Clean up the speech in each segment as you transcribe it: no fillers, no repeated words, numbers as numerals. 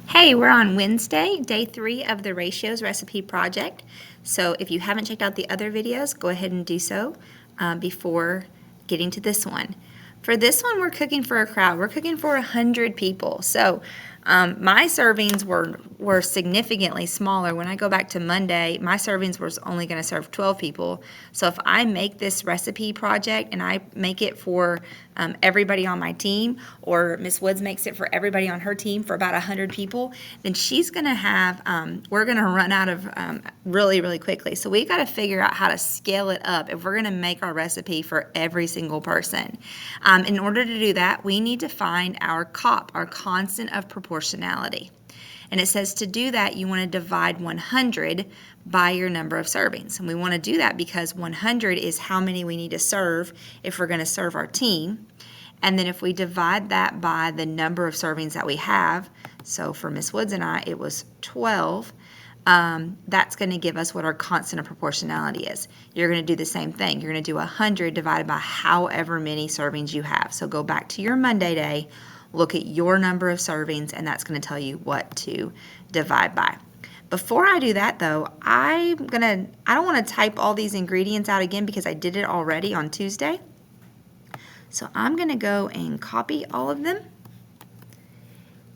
Hey, we're on Wednesday, day 3 of the Ratios Recipe Project. So if you haven't checked out the other videos, go ahead and do so before getting to this one. For this one, we're cooking for a crowd. We're cooking for 100 people. So my servings were significantly smaller. When I go back to Monday, my servings was only going to serve 12 people. So if I make this recipe project and I make it for everybody on my team, or Miss Woods makes it for everybody on her team for about 100 people, then she's going to have, we're going to run out of really, really quickly. So we got to figure out how to scale it up if we're going to make our recipe for every single person. In order to do that, we need to find our COP, our constant of proportionality. And it says to do that, you want to divide 100 by your number of servings. And we want to do that because 100 is how many we need to serve if we're going to serve our team. And then if we divide that by the number of servings that we have, so for Miss Woods and I, it was 12, that's going to give us what our constant of proportionality is. You're going to do the same thing. You're going to do 100 divided by however many servings you have. So go back to your Monday day, look at your number of servings, and that's going to tell you what to divide by. Before I do that, though, I don't want to type all these ingredients out again because I did it already on Tuesday. So I'm going to go and copy all of them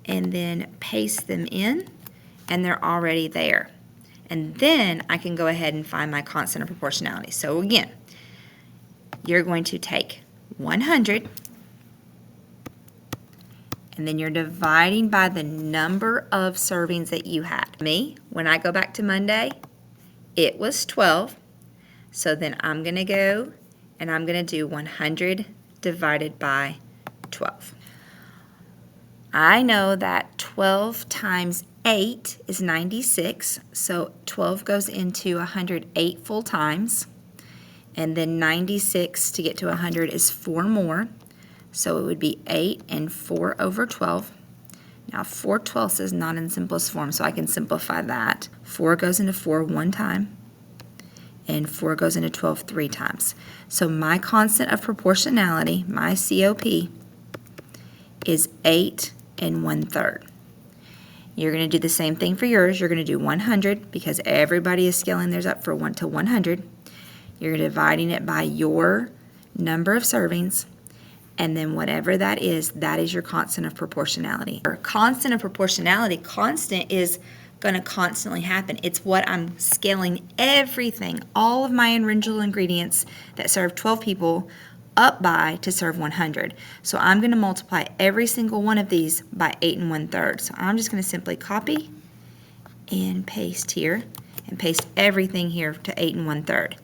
and then paste them in, and they're already there. And then I can go ahead and find my constant of proportionality. So again, you're going to take 100, and then you're dividing by the number of servings that you had. Me, when I go back to Monday, it was 12. So then I'm going to go and I'm going to do 100 divided by 12. I know that 12 times 8 is 96, so 12 goes into 108 full times, and then 96 to get to 100 is 4 more, so it would be 8 and 4 over 12. Now 4 twelfths is not in simplest form, so I can simplify that. 4 goes into 4 one time, and 4 goes into 12 3 times. So my constant of proportionality, my COP, is 8 and 1/3. You're going to do the same thing for yours. You're going to do 100 because everybody is scaling theirs up for 1 to 100. You're dividing it by your number of servings, and then whatever that is your constant of proportionality. Or constant of proportionality, constant is going to constantly happen. It's what I'm scaling everything, all of my original ingredients that serve 12 people up by to serve 100. So I'm going to multiply every single one of these by 8 and 1/3. So I'm just going to simply copy and paste here and paste everything here to 8 and 1/3.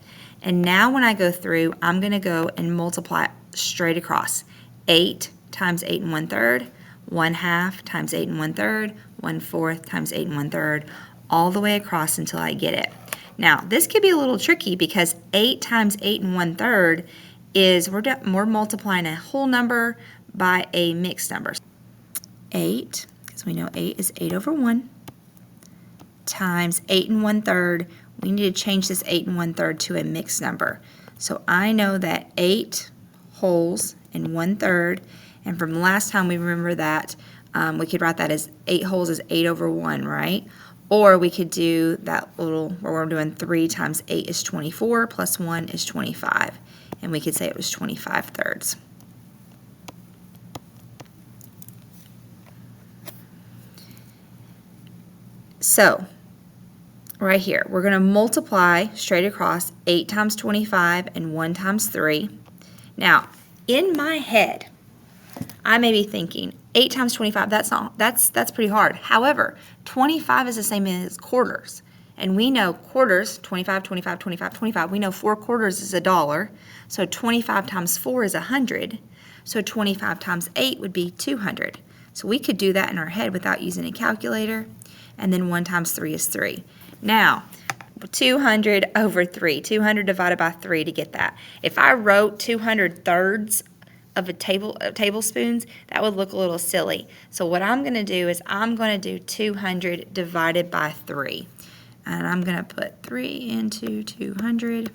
And now when I go through, I'm going to go and multiply straight across. 8 times 8 and 1/3, 1/2 times 8 and 1/3, 1/4 times 8 and 1/3, all the way across until I get it. Now this could be a little tricky because 8 times 8 and 1/3 is we're multiplying a whole number by a mixed number. 8, because we know 8 is 8 over 1, times 8 and 1/3. We need to change this 8 and 1/3 to a mixed number. So I know that 8 wholes and 1/3, and from last time we remember that we could write that as 8 wholes is 8 over 1, right? Or we could do that little where we're doing 3 times 8 is 24 plus 1 is 25. And we could say it was 25/3. So right here, we're going to multiply straight across 8 times 25 and 1 times 3. Now, in my head, I may be thinking 8 times 25, that's pretty hard. However, 25 is the same as quarters. And we know quarters, 25, 25, 25, 25. We know 4 quarters is $1. So 25 times 4 is 100. So 25 times 8 would be 200. So we could do that in our head without using a calculator. And then 1 times 3 is 3. Now, 200 over 3. 200 divided by 3 to get that. If I wrote 200 thirds of tablespoons, that would look a little silly. So what I'm going to do is I'm going to do 200 divided by 3. And I'm going to put 3 into 200.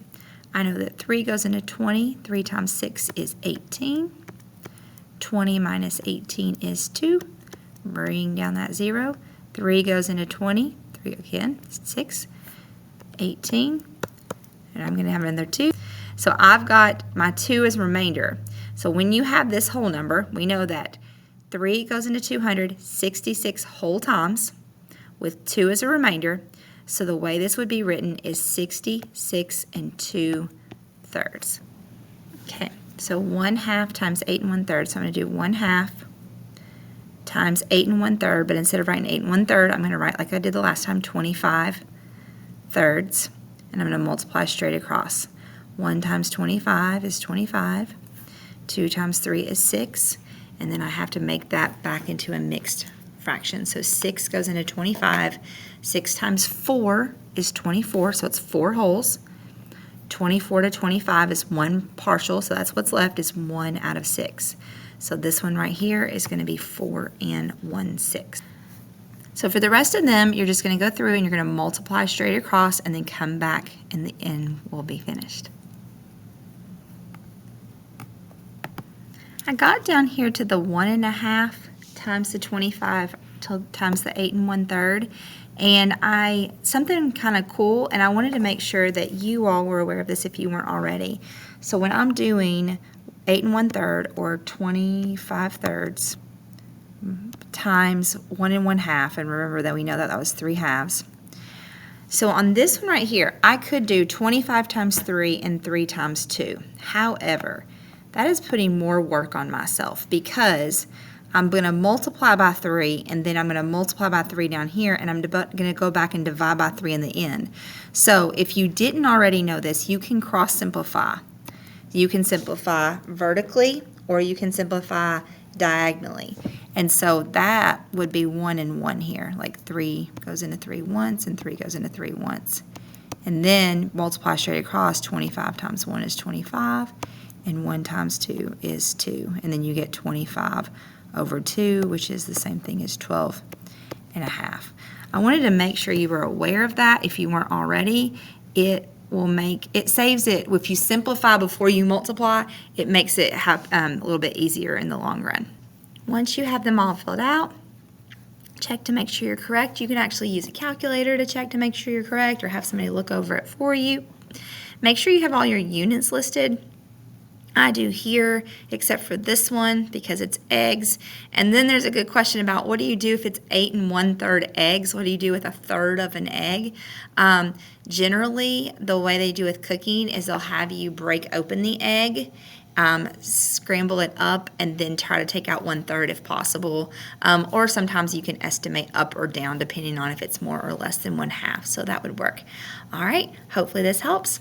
I know that 3 goes into 20. 3 times 6 is 18. 20 minus 18 is 2. Bring down that 0. 3 goes into 20, 3 again, 6, 18, and I'm going to have another 2. So I've got my 2 as remainder. So when you have this whole number, we know that 3 goes into 266 whole times with 2 as a remainder. So the way this would be written is 66 2/3. Okay, so 1/2 times 8 1/3. So I'm going to do 1/2 times 8 1/3, but instead of writing 8 1/3, I'm going to write like I did the last time, 25 thirds, and I'm going to multiply straight across. 1 times 25 is 25, 2 times 3 is 6, and then I have to make that back into a mixed fraction. So 6 goes into 25, 6 times 4 is 24, so it's 4 wholes. 24 to 25 is 1 partial, so that's what's left is 1 out of 6. So this one right here is going to be 4 1/6. So for the rest of them, you're just going to go through and you're going to multiply straight across and then come back and the end will be finished. I got down here to the 1.5 times the 25 times the 8 1/3, and something kind of cool, and I wanted to make sure that you all were aware of this if you weren't already. So when I'm doing 8 1/3 or 25 thirds times 1 1/2, and remember that we know that that was 3 halves. So on this one right here, I could do 25 times 3 and 3 times 2. However, that is putting more work on myself because I'm going to multiply by 3, and then I'm going to multiply by 3 down here, and I'm going to go back and divide by 3 in the end. So if you didn't already know this, you can cross simplify. You can simplify vertically, or you can simplify diagonally. And so that would be 1 and 1 here. Like 3 goes into 3 once, and 3 goes into 3 once. And then multiply straight across. 25 times 1 is 25, and 1 times 2 is 2. And then you get 25 over 2, which is the same thing as 12.5. I wanted to make sure you were aware of that. If you weren't already, it saves it. If you simplify before you multiply, it makes it have a little bit easier in the long run. Once you have them all filled out, check to make sure you're correct. You can actually use a calculator to check to make sure you're correct, or have somebody look over it for you. Make sure you have all your units listed. I do here, except for this one because it's eggs. And then there's a good question about what do you do if it's 8 1/3 eggs? What do you do with 1/3 of an egg? Generally, the way they do with cooking is they'll have you break open the egg, scramble it up, and then try to take out 1/3 if possible. Or sometimes you can estimate up or down depending on if it's more or less than 1/2. So that would work. All right, hopefully this helps.